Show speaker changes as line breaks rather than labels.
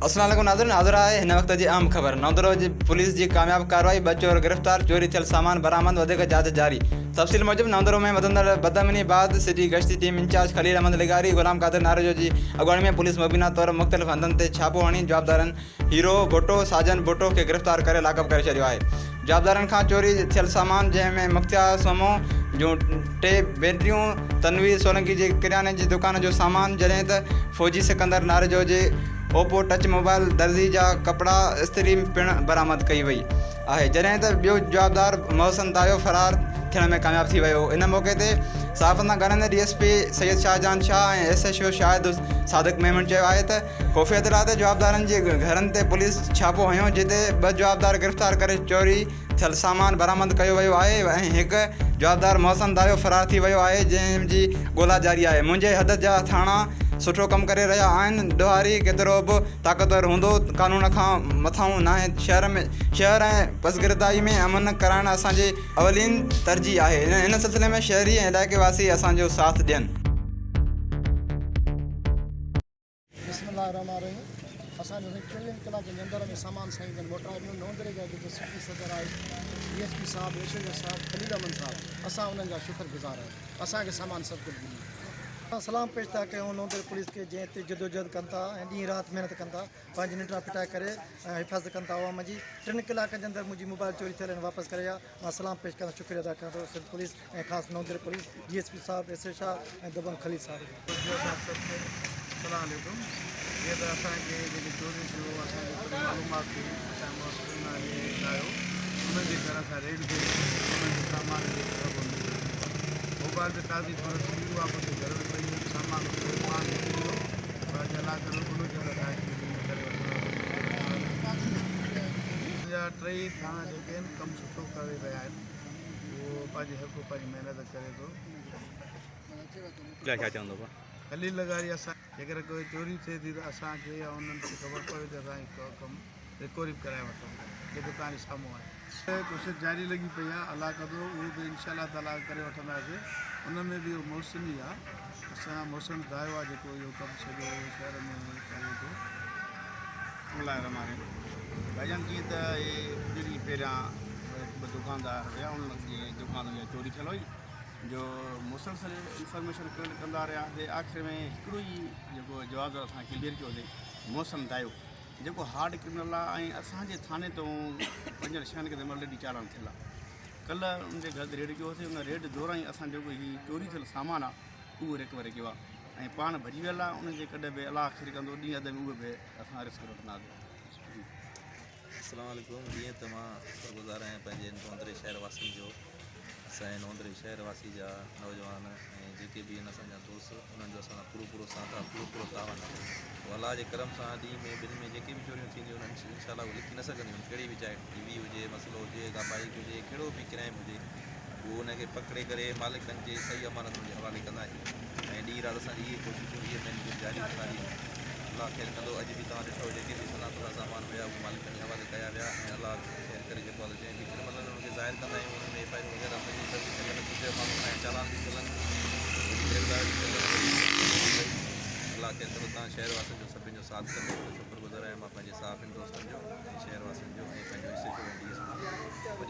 अस्सलाम वालेकुम नाज़रीन, हाज़िर आहे हिन वक़्त जी अहम ख़बर। नौदरो जी पुलिस जी क़ामयाब कारवाई, 2 चोर गिरफ्तार, चोरी थियल सामान برآمد, वधीक जांच जारी। तफصيل موجب नौदरो में वधندड़ بدامني बाद सिटी गश्ती टीम इंचार्ज खलील अहमद लग़ारी, غلام قادر ناريجو जी اڳواڻي में पुलिस मबीना तौर مختلف हंधन ते छापो हणी जवाबदारनि हीरो भुट्टो साजन भुट्टो खे गिरफ़्तार करे लाकअप करे छॾियो आहे। जवाबदारनि खां चोरी थियल सामान जंहिंमें मुख्तियार सोमो जूं 2 बैटरियूं, तनवीर सोलंकी जी किराने जी दुकान जो सामान, जॾहिं त फ़ौजी सिकंदर नारजो जे ओपो टच मोबाइल, दर्जी जा कपड़ा, इस्त्री पिणु बरामद कई वई आहे, जॾहिं त ॿियो जवाबदार मोहसिन दायो फरार थियण में क़ामयाब थी वियो। इन मौक़े ते सहाफ़त सां ॻाल्हाईंदे DSP सैयद शाहजहान शाह ऐं SHO शाहिद सादिक मेमन चयो आहे त ख़ुफ़िया इतला ते जवाबदारनि जे घरनि ते पुलिस छापो हयो, जिते 2 जवाबदार गिरफ़्तार करे चोरी थियल सामान बरामद कयो वियो आहे ऐं हिकु जवाबदार मोहसिन दायो फरार थी वियो आहे, जंहिंजी ॻोल्हा जारी आहे। मुंहिंजे हद जा थाणा सुठो कमु करे रहिया आहिनि। ॾोहारी केतिरो बि ताक़तवर हूंदो, कानून खां मथां नाहे। शहर ऐं पसगिरदाई में अमन कराइण असांजी अवलीन तरजीह आहे। इन सिलसिले में शहरी ऐं इलाइक़े वासी असांजो साथ ॾियनि।
असांजो 24 कलाकनि जे अंदरि में सामान साईं जन मोटाए नौदरे जा जेके सिटी सदर आहे DSP साहब, SHO साहब, खलील अहमद साहब, असां उन्हनि जा शुक्रगुज़ार आहियूं। असांखे सामान सभु कुझु मिली। सलाम पेश था कयूं नौदरे पुलिस खे, जंहिं ते जदोजहद कनि था ऐं ॾींहुं राति महिनत कनि था, पंहिंजी निंड फिटाए करे ऐं हिफ़ाज़त कनि था अवाम जी। 3 कलाकनि जे अंदरि मुंहिंजी मोबाइल चोरी थियल आहिनि, वापसि करे मां सलाम पेश कंदो, शुक्रिया अदा कयां थो सिंध पुलिस ऐं ख़ासि नौदरे पुलिस, DSP साहब, SHO साहब ऐं दबंग खलील साहब खे।
ये तो असांखे जेके चोरी थियो असांखे पूरी मालूमात थी, असांजे मुआसिन आयो उन्हनि जे घर सां रेड कई, उन्हनि जो सामान मोबाइल ते ताज़ी थोरो थी वापसि घर में पई सामान पाण थी वियो, पर जला करे उन जे करे मुंहिंजा 3 थाना जेके आहिनि कमु सुठो करे रहिया आहिनि। उहो पंहिंजी हक़ पंहिंजी महिनत करे थो।
छा चवंदो
खलील लग़ारी असां जेकर कोई चोरी थिए थी त असांखे या उन्हनि खे ख़बर पवे त असांखे कमु रिकवरी कराए वठूं, जेको तव्हांजे साम्हूं आहे। कोशिशि जारी लॻी पई आहे, अलाह कंदो उहो बि इंशाअल्लाह ताला करे वठंदासीं। उन में बि उहो मोहसिन ई आहे, असां मोहसिन दायो आहे जेको इहो कमु सॼो शहर में करे थो।
भाईजान जीअं त इहे ॾींहुं पहिरियां दुकानदार हुया, उन्हनि जी दुकान में चोरी थियल हुई, जो मुसलसल इंफॉर्मेशन कंदा रहियासीं। आख़िर में हिकिड़ो ई जेको जवाबु असां क्लियर कयोसीं, मोहसिन दायो जेको हार्ड क्रिमिनल आहे ऐं असांजे थाने तो 5-6 खे ऑलरेडी चालान थियल आहे। कल्ह उनजे घर रेड कयोसीं, उन रेड दौरान ई असां जेको हीउ चोरी थियल सामान आहे उहो रिकवर कयो आहे ऐं पाण भॼी वियल आहे। उनजे कॾहिं बि अलाह आख़िर कंदो ॾींहं अध में उहे बि असां अरेस्ट करे वठंदासीं।
अस्सलाम वालेकुम। जीअं त मां शुक्रगुज़ार आहियां पंहिंजे नौदरे शहर वासियुनि जो। असांजे नौदरे शहर वासी जा नौजवान ऐं जेके बि आहिनि असांजा दोस्त, उन्हनि जो असांजा पूरो साथ आहे, पूरो तावन आहे। अलाह जे करम सां ॾींहं में ॿिनि में जेके बि चोरियूं थींदियूं उन्हनि इंशाअल्लाह उहे लिखी न सघंदियूं आहिनि। कहिड़ी बि चाहे TV हुजे, मसलो हुजे, का बाइक हुजे, कहिड़ो बि क्राइम हुजे, उहो उनखे पकिड़े करे मालिकनि जे सही अमानतुनि जे हवाले कंदा आहियूं। ऐं ॾींहुं राति असांजी इहे कोशिशूं इहे महिनतूं जारी रखंदासीं। अलाह ख़ैर कंदो। अॼु बि तव्हां ॾिठो जेके बि सनातुला सामान हुया उहे मालिकनि जे हवाले कया विया ऐं अलाह ख़ैर करे जेको आहे जंहिं बि क्रिमिनल उनखे ज़ाहिर कंदा आहियूं, उन में FIR वग़ैरह सॼी माण्हू ऐं चालान बि चलनि, गिरफ़्तार बि चलनि। अलाह ख़ैर कंदो। तव्हां शहर वासियुनि जो सभिनि जो साथ कंदो, शुक्रगुज़ार आहियां मां पंहिंजे साफ़ियुनि दोस्तनि जो ऐं शहर वासियुनि जो ऐं पंहिंजो SHO ऐं DSP।